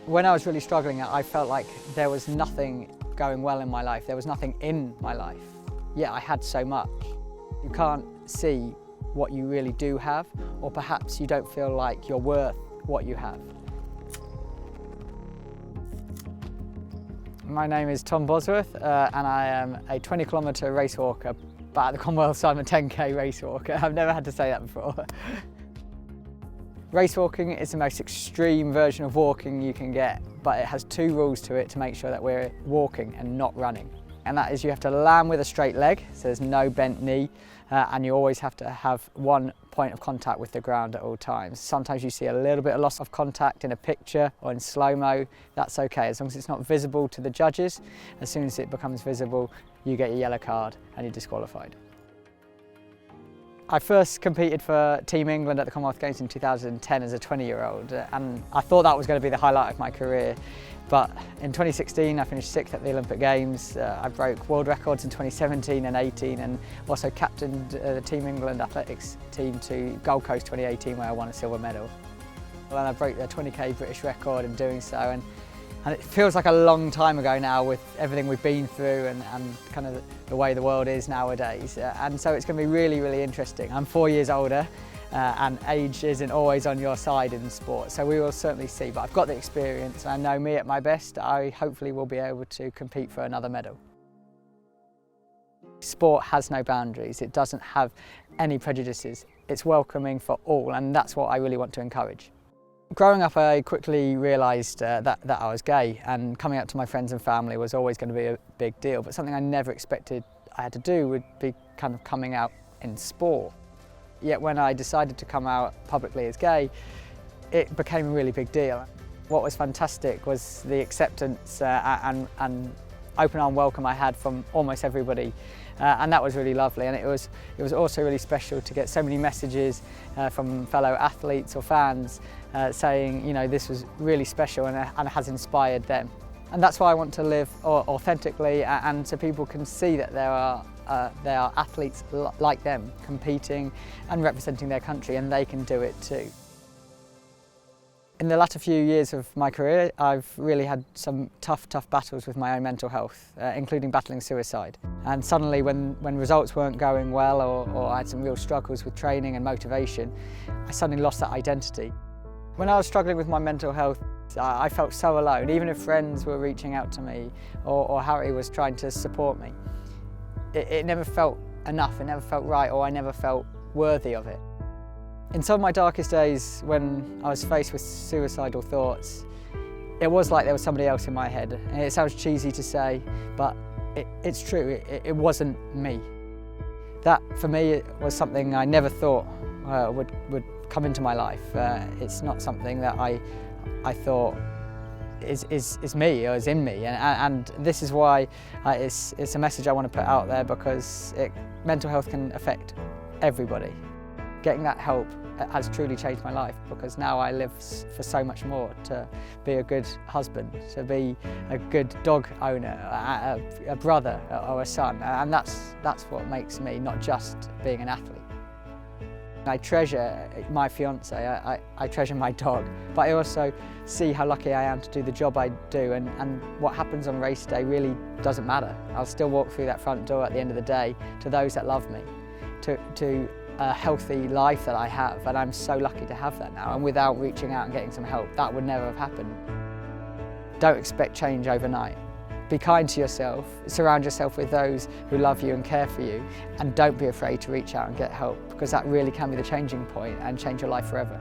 When I was really struggling, I felt like there was nothing going well in my life. There was nothing in my life. Yet I had so much. You can't see what you really do have, or perhaps you don't feel like you're worth what you have. My name is Tom Bosworth, and I am a 20-kilometre race walker, but at the Commonwealth I'm a 10k race walker. I've never had to say that before. Racewalking is the most extreme version of walking you can get, but it has two rules to it to make sure that we're walking and not running. And that is, you have to land with a straight leg, so there's no bent knee, and you always have to have one point of contact with the ground at all times. Sometimes you see a little bit of loss of contact in a picture or in slow-mo. That's okay, as long as it's not visible to the judges. As soon as it becomes visible, you get your yellow card and you're disqualified. I first competed for Team England at the Commonwealth Games in 2010 as a 20-year-old, and I thought that was going to be the highlight of my career. But in 2016 I finished 6th at the Olympic Games. I broke world records in 2017 and 18, and also captained the Team England athletics team to Gold Coast 2018, where I won a silver medal. And I broke the 20k British record in doing so, and it feels like a long time ago now with everything we've been through and kind of the way the world is nowadays. And so it's going to be really, really interesting. I'm 4 years older, and age isn't always on your side in sport, so we will certainly see. But I've got the experience, and I know me at my best, I hopefully will be able to compete for another medal. Sport has no boundaries, it doesn't have any prejudices. It's welcoming for all, and that's what I really want to encourage. Growing up, I quickly realised that I was gay, and coming out to my friends and family was always going to be a big deal, but something I never expected I had to do would be kind of coming out in sport. Yet when I decided to come out publicly as gay, it became a really big deal. What was fantastic was the acceptance and open arm welcome I had from almost everybody, and that was really lovely. And it was also really special to get so many messages from fellow athletes or fans saying, you know, this was really special and has inspired them. And that's why I want to live authentically, and so people can see that there are athletes like them competing and representing their country, and they can do it too. In the latter few years of my career, I've really had some tough battles with my own mental health, including battling suicide. And suddenly when results weren't going well, or I had some real struggles with training and motivation, I suddenly lost that identity. When I was struggling with my mental health, I felt so alone. Even if friends were reaching out to me, or Harry was trying to support me, it never felt enough, it never felt right, or I never felt worthy of it. In some of my darkest days, when I was faced with suicidal thoughts, it was like there was somebody else in my head. And it sounds cheesy to say, but it's true, it wasn't me. That, for me, it was something I never thought would come into my life. It's not something that I thought is me or is in me, and this is why it's a message I want to put out there, because mental health can affect everybody. Getting that help has truly changed my life, because now I live for so much more: to be a good husband, to be a good dog owner, a brother or a son, and that's what makes me, not just being an athlete. I treasure my fiancée, I treasure my dog, but I also see how lucky I am to do the job I do, and what happens on race day really doesn't matter. I'll still walk through that front door at the end of the day to those that love me, to a healthy life that I have, and I'm so lucky to have that now, and without reaching out and getting some help, that would never have happened. Don't expect change overnight. Be kind to yourself, surround yourself with those who love you and care for you, and don't be afraid to reach out and get help, because that really can be the changing point and change your life forever.